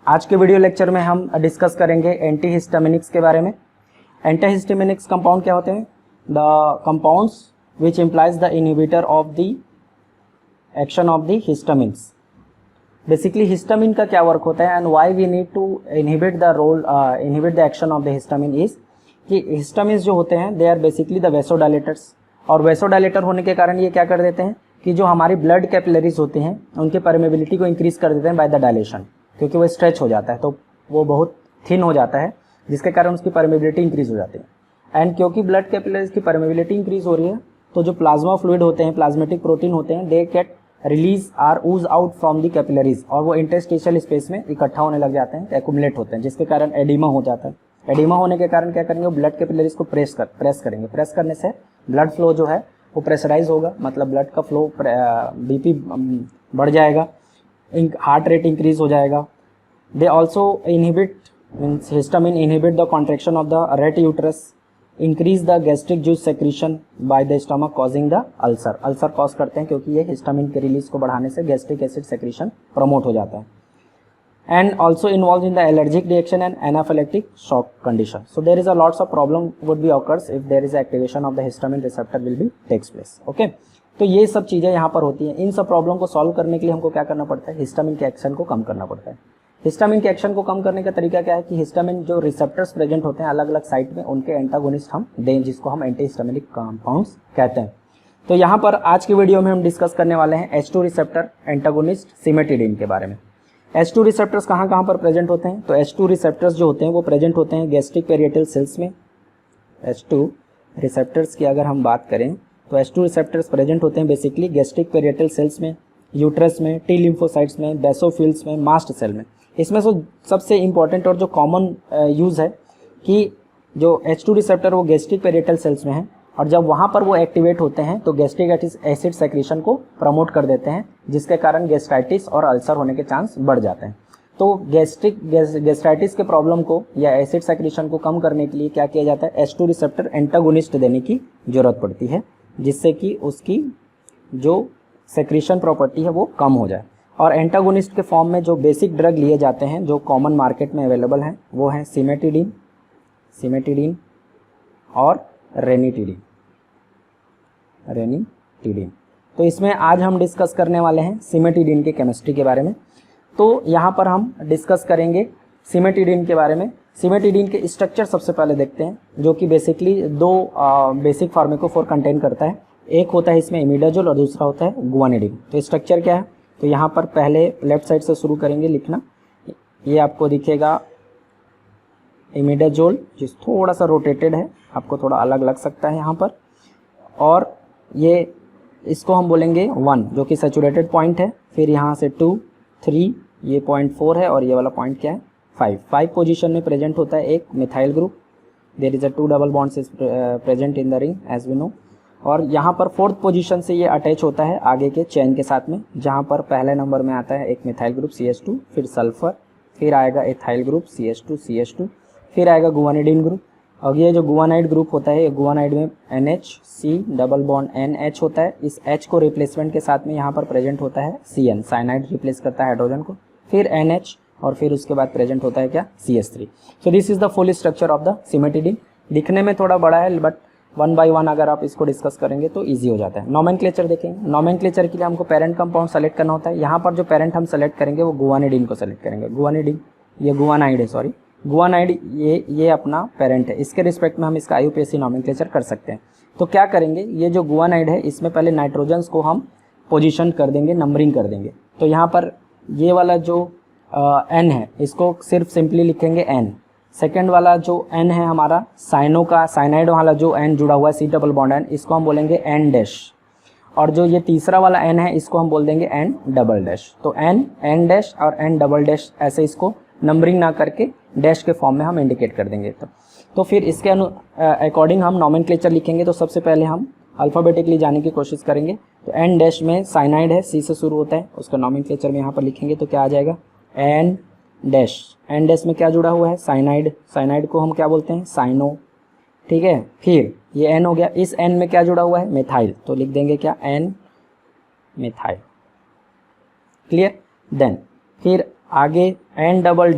आज के video lecture में हम डिस्कस करेंगे एंटीहिस्टामिनिक्स के बारे में। एंटीहिस्टामिनिक्स कंपाउंड क्या होते हैं? The compounds which implies the inhibitor of the action of the histamines. Basically histamine का क्या वर्क होता है and why we need to inhibit the action of the histamine is कि हिस्टामिन्स जो होते हैं they are basically the vasodilators, और vasodilator होने के कारण ये क्या कर देते हैं कि जो हमारी ब्लड कैपिलरीज होते हैं उनके परमेबिलिटी को इंक्रीज कर देते हैं बाय द डायलेशन, क्योंकि वो स्ट्रेच हो जाता है तो वो बहुत थिन हो जाता है जिसके कारण उसकी परमेबिलिटी इंक्रीज हो जाती है। एंड क्योंकि ब्लड कैपिलरीज की परमेबिलिटी इंक्रीज हो रही है तो जो प्लाज्मा फ्लूइड होते हैं, प्लाज्मेटिक प्रोटीन होते हैं, they get release are ooze out from the capillaries, और वो इंटरस्टिशियल स्पेस में इकट्ठा होने लग जाते हैं, एक्यूमुलेट होते हैं, जिसके कारण एडिमा हो जाता है। एडिमा होने के कारण क्या करेंगे, वो ब्लड कैपिलरीज को प्रेस करेंगे। प्रेस करने से ब्लड फ्लो जो है वो प्रेशराइज होगा, मतलब ब्लड का फ्लो, बीपी बढ़ जाएगा, हार्ट रेट इंक्रीज हो जाएगा। They also inhibit means histamine inhibit the contraction of the rate uterus, increase the gastric juice secretion by the stomach causing the ulcer. Ulcer cause करते हैं क्योंकि ये histamine के release को बढ़ाने से गैस्ट्रिक एसिड सेक्रीशन प्रमोट हो जाता है। And also involved in the allergic reaction and anaphylactic shock condition. So there is a lots of problem would be occurs if there is activation of the histamine receptor will be takes place. Okay? तो ये सब चीज़ें यहाँ पर होती हैं। इन सब problem को सॉल्व करने के लिए हमको क्या करना पड़ता है, हिस्टामिन के एक्शन को कम करना पड़ता है। हिस्टामिन के एक्शन को कम करने का तरीका क्या है कि हिस्टामिन जो रिसेप्टर्स प्रेजेंट होते हैं अलग अलग साइट में, उनके एंटागोनिस्ट हम दें, जिसको हम एंटीहिस्टामिनिक कंपाउंड्स कहते हैं। तो यहाँ पर आज की वीडियो में हम डिस्कस करने वाले हैं H2 रिसेप्टर एंटागोनिस्ट सिमेटिडिन के बारे में। H2 रिसेप्टर्स कहाँ पर प्रेजेंट होते हैं? तो H2 रिसेप्टर्स जो होते हैं वो प्रेजेंट होते हैं गैस्ट्रिक पेरिएटल सेल्स में। H2 रिसेप्टर्स की अगर हम बात करें तो H2 रिसेप्टर्स प्रेजेंट होते हैं बेसिकली गैस्ट्रिक पेरिएटल सेल्स में, यूट्रस में, टी लिम्फोसाइट्स में, बेसोफिल्स में, मास्ट सेल में। इसमें से सबसे इंपॉर्टेंट और जो कॉमन यूज़ है कि जो H2 रिसेप्टर वो गैस्ट्रिक पेरिएटल सेल्स में है, और जब वहाँ पर वो एक्टिवेट होते हैं तो गैस्ट्रिक एसिड सेक्रीशन को प्रमोट कर देते हैं, जिसके कारण गैस्ट्राइटिस और अल्सर होने के चांस बढ़ जाते हैं। तो गैस्ट्राइटिस के प्रॉब्लम को या एसिड सेक्रीशन को कम करने के लिए क्या किया जाता है, H2 रिसेप्टर एंटागोनिस्ट देने की जरूरत पड़ती है, जिससे कि उसकी जो सेक्रीशन प्रॉपर्टी है वो कम हो जाए। और एंटागोनिस्ट के फॉर्म में जो बेसिक ड्रग लिए जाते हैं जो कॉमन मार्केट में अवेलेबल हैं वो हैं सिमेटिडिन और रेनिटिडिन। तो इसमें आज हम डिस्कस करने वाले हैं सिमेटिडिन के केमिस्ट्री के बारे में। तो यहाँ पर हम डिस्कस करेंगे सिमेटिडिन के बारे में। सिमेटिडिन के स्ट्रक्चर सबसे पहले देखते हैं, जो कि बेसिकली दो बेसिक फार्माकोफोर कंटेन करता है। एक होता है इसमें इमिडाजोल और दूसरा होता है गुआनिडिन। तो स्ट्रक्चर क्या है, तो यहाँ पर पहले लेफ्ट साइड से शुरू करेंगे लिखना। ये आपको दिखेगा इमिडाजोल, जिस थोड़ा सा रोटेटेड है, आपको थोड़ा अलग लग सकता है यहाँ पर, और ये इसको हम बोलेंगे 1 जो कि सैचुरेटेड पॉइंट है। फिर यहाँ से 2, 3, ये पॉइंट 4 है, और ये वाला पॉइंट क्या है 5 पोजीशन में प्रेजेंट होता है एक methyl group. There is a 2 double bonds is present in the ring as we know. और यहाँ पर 4th पोजीशन से ये अटैच होता है आगे के चेन के साथ में, जहाँ पर पहले नंबर में आता है एक मिथाइल ग्रुप CH2, फिर सल्फर, फिर आएगा एथाइल ग्रुप CH2, फिर आएगा गुआनिडिन ग्रुप। और ये जो गुआनाइड ग्रुप होता है, ये गुआनाइड में NHC डबल बॉन्ड NH होता है। इस H को रिप्लेसमेंट के साथ में यहाँ पर प्रेजेंट होता है CN, साइनाइड रिप्लेस करता है हाइड्रोजन को, फिर NH, और फिर उसके बाद प्रेजेंट होता है क्या CH3। So this is the full structure of the cimetidine. दिखने में थोड़ा बड़ा है, बट 1 by 1 अगर आप इसको डिस्कस करेंगे तो ईजी हो जाता है। नोमेनक्लेचर देखेंगे। नोमेनक्लेचर के लिए हमको पेरेंट कंपाउंड सेलेक्ट करना होता है। यहाँ पर जो पेरेंट हम सेलेक्ट करेंगे वो गुआनिडिन को सेलेक्ट करेंगे। गुआनिडिन, ये गुआनाइड है, सॉरी गुआनाइड, ये अपना पेरेंट है। इसके रिस्पेक्ट में हम इसका IUPAC नोमेनक्लेचर कर सकते हैं। तो क्या करेंगे, ये जो गुआनाइड है इसमें पहले नाइट्रोजन्स को हम पोजीशन कर देंगे, नंबरिंग कर देंगे। तो यहाँ पर ये वाला जो N है इसको सिर्फ सिंपली लिखेंगे N। सेकेंड वाला जो N है हमारा साइनाइड वाला जो N जुड़ा हुआ है C डबल बॉन्ड N, इसको हम बोलेंगे N डैश। और जो ये तीसरा वाला N है इसको हम बोल देंगे N डबल डैश। तो N डैश और N डबल डैश, ऐसे इसको नंबरिंग ना करके डैश के फॉर्म में हम इंडिकेट कर देंगे। तो फिर इसके अकॉर्डिंग हम नोमेनक्लेचर लिखेंगे। तो सबसे पहले हम अल्फ़ाबेटिकली जाने की कोशिश करेंगे। तो N डैश में साइनाइड है, C से शुरू होता है, उसका नोमेनक्लेचर में यहाँ पर लिखेंगे तो क्या आ जाएगा N डैश। N डैश में क्या जुड़ा हुआ है साइनाइड को हम क्या बोलते हैं साइनो, ठीक है। फिर ये N हो गया, इस N में क्या जुड़ा हुआ है मिथाइल, तो लिख देंगे क्या N मिथाइल, क्लियर। देन फिर आगे एन डबल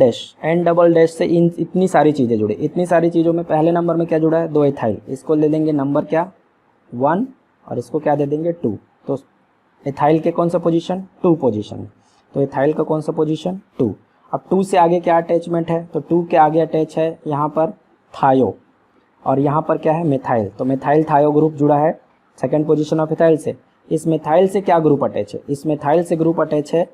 डैश से इन इतनी सारी चीज़ें जुड़ी, इतनी सारी चीज़ों में पहले नंबर में क्या जुड़ा है, 2 एथाइल, इसको ले लेंगे नंबर क्या 1 और इसको क्या दे देंगे 2। तो एथाइल के कौन सा पोजीशन 2 पोजीशन, तो एथाइल का कौन सा पोजीशन 2। अब 2 से आगे क्या अटैचमेंट है, तो 2 के आगे अटैच है यहाँ पर थायो और यहाँ पर क्या है मिथाइल, तो मिथाइल थायो ग्रुप जुड़ा है सेकंड पोजीशन ऑफ एथाइल से। इस मिथाइल से क्या ग्रुप अटैच है, इस मिथाइल से ग्रुप अटैच है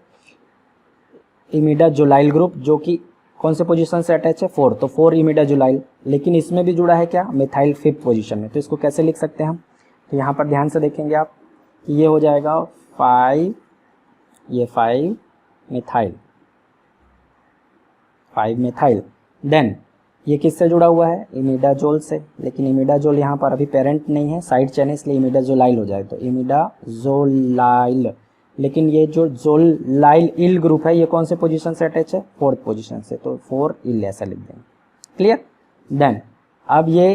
इमिडाजोलाइल ग्रुप, जो कि कौन से पोजीशन से अटैच है 4, तो 4 इमिडाजोलाइल, लेकिन इसमें भी जुड़ा है क्या मिथाइल 5th पोजीशन में। तो इसको कैसे लिख सकते हैं हम, तो यहाँ पर ध्यान से देखेंगे आप कि ये हो जाएगा 5, ये 5 मिथाइल, 5 मिथाइल। देन ये किससे जुड़ा हुआ है इमिडाजोल से, लेकिन इमिडाजोल यहाँ पर अभी पेरेंट नहीं है, साइड चेन है, इसलिए इमिडाजोलाइल हो जाएगा, तो इमिडाजोलाइल। लेकिन ये जो जोलाइल इल ग्रुप है ये कौन से पोजीशन से अटैच है 4th पोजीशन से, तो 4 इल ऐसा लिख देंगे। क्लियर। देन अब ये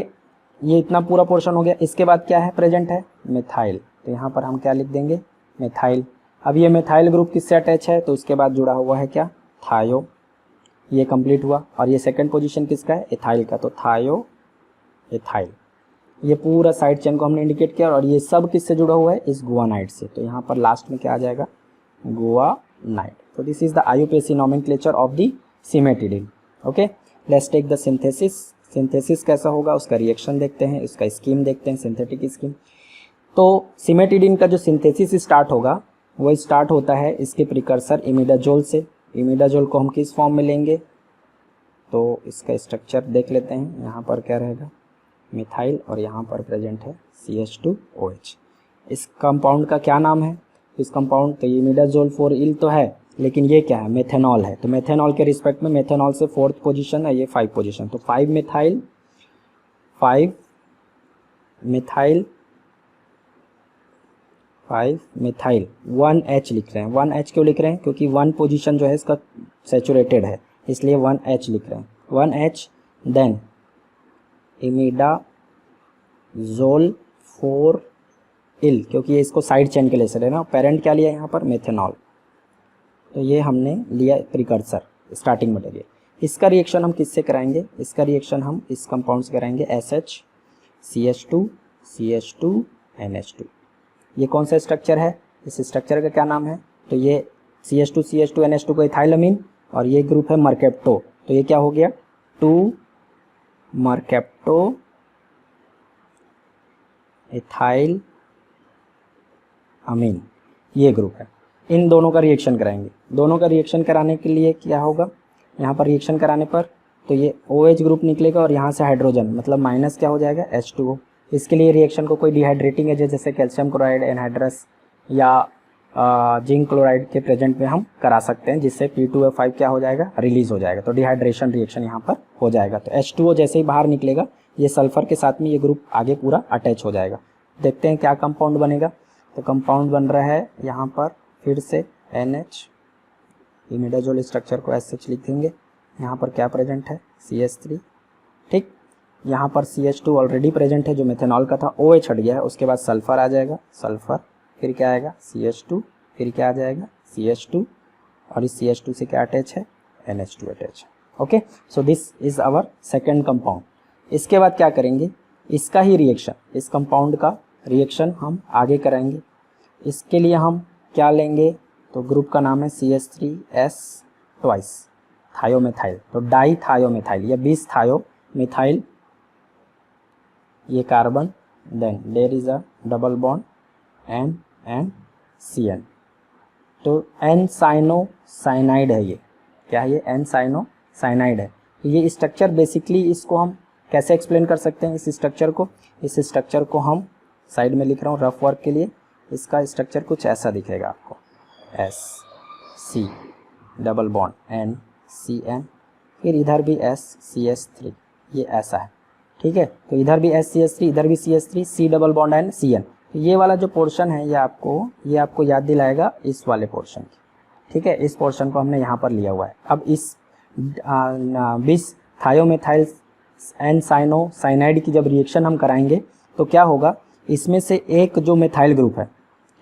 इतना पूरा पोर्शन हो गया, इसके बाद क्या है प्रेजेंट है मिथाइल, तो यहाँ पर हम क्या लिख देंगे मिथाइल। अब ये मिथाइल ग्रुप किससे अटैच है, तो उसके बाद जुड़ा हुआ है क्या थायो, ये कंप्लीट हुआ। और ये सेकंड पोजीशन किसका है एथाइल का, तो थायो एथाइल। ये पूरा साइड चेन को हमने इंडिकेट किया और ये सब किससे जुड़ा हुआ है इस गुआनाइड से, तो यहाँ पर लास्ट में क्या आ जाएगा गुआनाइड। तो this is the IUPAC nomenclature of the cimetidine. Okay, let's take the synthesis. Synthesis कैसा होगा उसका रिएक्शन देखते हैं, इसका स्कीम देखते हैं, सिंथेटिक स्कीम। तो सिमेटिडिन का जो सिंथेसिस स्टार्ट होगा वो स्टार्ट होता है इसके प्रिकर्सर इमिडाजोल से। इमिडाजोल को हम किस फॉर्म में लेंगे, तो इसका स्ट्रक्चर देख लेते हैं। यहाँ पर क्या रहेगा मिथाइल और यहाँ पर प्रेजेंट है CH2OH। इस कंपाउंड का क्या नाम है, इस कंपाउंड तो इमिडाजोल 4 इल तो है, लेकिन ये क्या है मेथेनॉल है, तो मेथेनॉल के रिस्पेक्ट में मेथेनॉल से 4th पोजीशन है, ये 5 पोजीशन, तो 5 मिथाइल 5 मिथाइल 1H लिख रहे हैं। 1H क्यों लिख रहे हैं, क्योंकि 1 पोजीशन जो है इसका सैचुरेटेड है, इसलिए 1H लिख रहे हैं 1H। देन इमिडाजोल 4 इल, क्योंकि ये इसको साइड चेन के लिए से लेना, पेरेंट क्या लिया यहाँ पर मेथेनॉल, तो ये हमने लिया प्रिकर्सर स्टार्टिंग मटेरियल। इसका रिएक्शन हम किससे कराएंगे, इसका रिएक्शन हम इस कंपाउंड से कराएंगे SH CH2 CH2 NH2। ये कौन सा स्ट्रक्चर है, इस स्ट्रक्चर का क्या नाम है, तो ये CH2 CH2 NH2 को इथाइलअमीन और ये ग्रुप है मर्केप्टो, तो ये क्या हो गया 2 मर्केप्टो इथाइल अमीन, ये ग्रुप है। इन दोनों का रिएक्शन कराएंगे। दोनों का रिएक्शन कराने के लिए क्या होगा, यहाँ पर रिएक्शन कराने पर तो ये OH ग्रुप निकलेगा और यहाँ से हाइड्रोजन मतलब माइनस क्या हो जाएगा H2O। इसके लिए रिएक्शन को कोई डिहाइड्रेटिंग एजेंट जैसे कैल्शियम क्लोराइड एनहाइड्रस या जिंक क्लोराइड के प्रेजेंट में हम करा सकते हैं, जिससे P2O5 क्या हो जाएगा रिलीज हो जाएगा, तो डिहाइड्रेशन रिएक्शन यहाँ पर हो जाएगा। तो H2O जैसे ही बाहर निकलेगा ये सल्फर के साथ में ये ग्रुप आगे पूरा अटैच हो जाएगा। देखते हैं क्या कंपाउंड बनेगा, तो कंपाउंड बन रहा है यहाँ पर फिर से NH, इमिडाजोल स्ट्रक्चर को SH लिख देंगे। यहाँ पर क्या प्रेजेंट है CH3, ठीक। यहाँ पर CH2 ऑलरेडी प्रेजेंट है जो मेथेनॉल का था, OH हट गया है, उसके बाद सल्फर आ जाएगा, सल्फर फिर क्या आएगा CH2, फिर क्या आ जाएगा CH2 और इस CH2 से क्या अटैच है NH2 अटैच है। Okay, so this is our second compound. इसके बाद क्या करेंगे, इसका ही रिएक्शन, इस कंपाउंड का रिएक्शन हम आगे कराएंगे। इसके लिए हम क्या लेंगे, तो ग्रुप का नाम है CH3S ट्वाइस थायोमेथाइल, तो डाई थायोमेथाइल या 20 थायोमेथाइल, ये carbon, then there is a double bond N CN, तो N साइनोसाइनाइड है, ये क्या है, ये N साइनोसाइनाइड है। ये स्ट्रक्चर बेसिकली इसको हम कैसे एक्सप्लेन कर सकते हैं, इस स्ट्रक्चर को हम साइड में लिख रहा हूँ रफ वर्क के लिए। इसका स्ट्रक्चर कुछ ऐसा दिखेगा आपको, SC double bond N CN, फिर इधर भी SCH3, ये ऐसा है, ठीक है। तो इधर भी SCH3, इधर भी CH3, C double bond N CN। ये वाला जो पोर्शन है ये आपको याद दिलाएगा इस वाले पोर्शन की, ठीक है। इस पोर्शन को हमने यहाँ पर लिया हुआ है। अब इस 20 थायोमेथाइल एन साइनाइड की जब रिएक्शन हम कराएंगे तो क्या होगा, इसमें से एक जो मेथाइल ग्रुप है,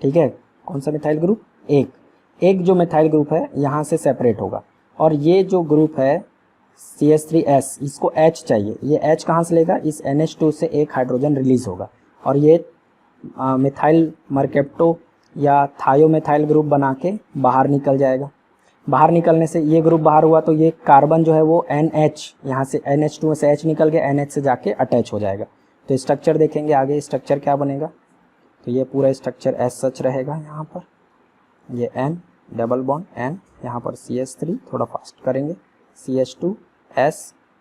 ठीक है, कौन सा मेथाइल ग्रुप, एक जो मेथाइल ग्रुप है यहाँ से सेपरेट होगा और ये जो ग्रुप है CH3S, इसको H चाहिए, ये H कहाँ से लेगा, इस NH2 से एक हाइड्रोजन रिलीज होगा और ये मिथाइल मरकेप्टो या थायोमिथाइल ग्रुप बना के बाहर निकल जाएगा। बाहर निकलने से ये ग्रुप बाहर हुआ तो ये कार्बन जो है वो NH, यहाँ से NH2 से H निकल गया, NH से जाके अटैच हो जाएगा। तो स्ट्रक्चर देखेंगे आगे, स्ट्रक्चर क्या बनेगा, तो ये पूरा स्ट्रक्चर एज सच रहेगा। यहाँ पर ये N डबल बॉन्ड N, यहाँ पर CH3, थोड़ा फास्ट करेंगे, CH2S,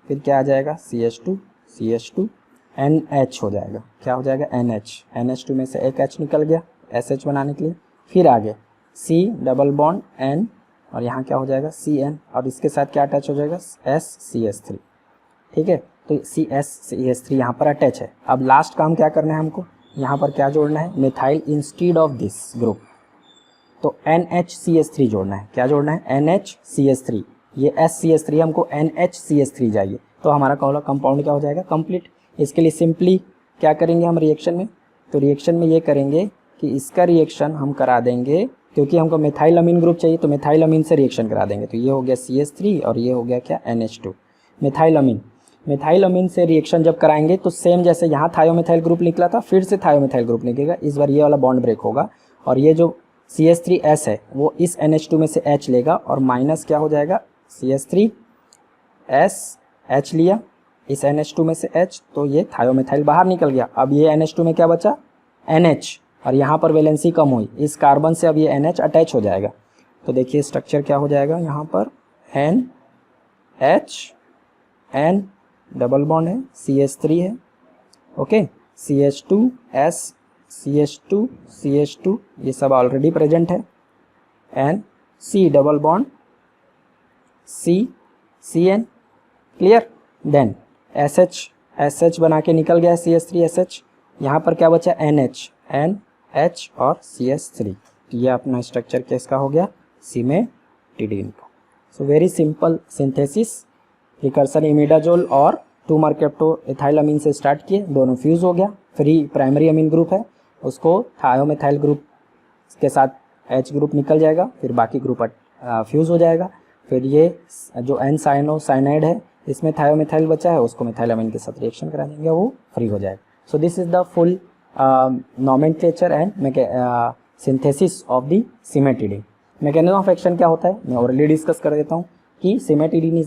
फिर क्या आ जाएगा CH2 NH हो जाएगा, क्या हो जाएगा NH, NH2 में से एक H निकल गया SH बनाने के लिए। फिर आगे C डबल बॉन्ड N और यहाँ क्या हो जाएगा CN, और इसके साथ क्या अटैच हो जाएगा SCH3, ठीक है। तो CH3 यहाँ पर अटैच है। अब लास्ट काम क्या करना है हमको, यहाँ पर क्या जोड़ना है, methyl instead of this group, तो NHCH3 जोड़ना है। क्या जोड़ना है NHCH3, ये SCH3 हमको NHCH3 चाहिए, तो हमारा कंपाउंड क्या हो जाएगा कंप्लीट। इसके लिए सिंपली क्या करेंगे हम रिएक्शन में, तो रिएक्शन में ये करेंगे कि इसका रिएक्शन हम करा देंगे, क्योंकि हमको मिथाइल अमीन ग्रुप चाहिए तो मिथाइल अमीन से रिएक्शन करा देंगे। तो ये हो गया CH3 और ये हो गया क्या NH2, मिथाइल अमीन से रिएक्शन जब कराएंगे तो सेम जैसे यहाँ थायोमिथाइल ग्रुप निकला था, फिर से थायोमिथाइल ग्रुप निकलेगा। इस बार ये वाला बॉन्ड ब्रेक होगा और ये जो CH3S है वो इस NH2 में से H लेगा और माइनस क्या हो जाएगा CH3S, H लिया इस NH2 में से H, तो ये थायोमिथाइल बाहर निकल गया। अब ये NH2 में क्या बचा NH, और यहाँ पर वैलेंसी कम हुई, इस कार्बन से अब ये NH अटैच हो जाएगा। तो देखिए स्ट्रक्चर क्या हो जाएगा, यहाँ पर NH, N डबल बॉन्ड है, CH3 है, ओके, CH2S, CH2 ये सब ऑलरेडी प्रेजेंट है, N C double bond CN, clear. Then SH बना के निकल गया CH3SH, यहाँ पर क्या बचा NH और CH3, ये अपना स्ट्रक्चर किसका हो गया सिमेटिडीन का। So very simple synthesis, precursor imidazole और 2 मरकेप्टो एथाइल अमीन से स्टार्ट किए, दोनों फ्यूज़ हो गया, फ्री प्राइमरी अमीन ग्रुप है उसको थायोमिथाइल ग्रुप के साथ H ग्रुप निकल जाएगा, फिर बाकी ग्रुप फ्यूज़ हो जाएगा। फिर ये जो N साइनाइड है इसमें थायोमिथाइल बचा है, उसको मिथाइल अमीन के साथ रिएक्शन करा देंगे, वो फ्री हो जाएगा। So this is the full nomenclature and synthesis of the cimetidine. Mechanism of action क्या होता है मैं ऑलरेडी डिस्कस कर देता हूँ कि cimetidine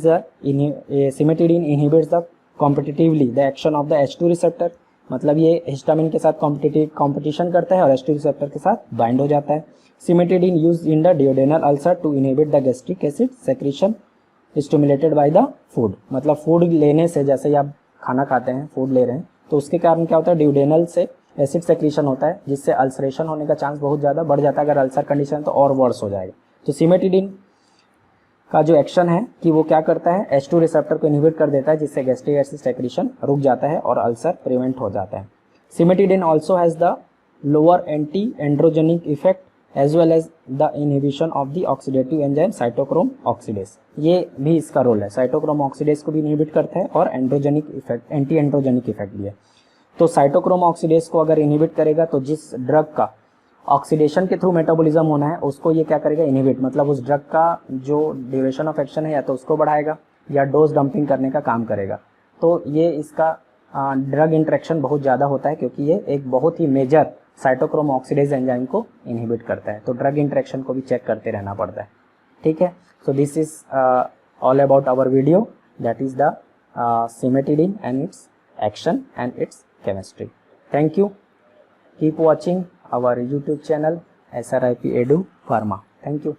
inhibits the competitively the action of the H2 receptor, मतलब ये हिस्टामिन के साथ कॉम्पिटिशन करता है और H2 रिसेप्टर के साथ बाइंड हो जाता है। Cimetidine use in the duodenal ulcer to inhibit the gastric acid secretion stimulated by the food, मतलब फूड लेने से, जैसे आप खाना खाते हैं फूड ले रहे हैं तो उसके कारण क्या होता है डियोडेनल से एसिड सेक्रेशन होता है, जिससे अल्सरेशन होने का चांस बहुत ज़्यादा बढ़ जाता है। अगर अल्सर कंडीशन है तो और वर्स हो जाएगा। तो सिमेटिडीन का जो एक्शन है कि वो क्या करता है H2 रिसेप्टर को इनहिबिट कर देता है, जिससे गैस्ट्रिक एसिड सेक्रेशन रुक जाता है और अल्सर प्रिवेंट हो जाता है। Cimetidine also has the lower anti androgenic effect as well as the inhibition of the oxidative enzyme cytochrome oxidase, ये भी इसका रोल है, साइटोक्रोम ऑक्सीडेस को भी इनहिबिट करता है और androgenic effect anti androgenic effect भी है। तो साइटोक्रोम ऑक्सीडेस को अगर इनहिबिट करेगा तो जिस ड्रग का ऑक्सीडेशन के थ्रू मेटाबॉलिज्म होना है उसको ये क्या करेगा इनहिबिट, मतलब उस ड्रग का जो ड्यूरेशन ऑफ एक्शन है या तो उसको बढ़ाएगा या डोज डंपिंग करने का काम करेगा। तो ये इसका ड्रग इंटरेक्शन बहुत ज़्यादा होता है क्योंकि ये एक बहुत ही मेजर साइटोक्रोम ऑक्सीडेज एंजाइम को इनहिबिट करता है, तो ड्रग इंटरेक्शन को भी चेक करते रहना पड़ता है, ठीक है। So this is all about our video, that is the cimetidine and its action and its chemistry. Thank you. Keep watching our YouTube channel SRIP Edu Pharma. Thank you.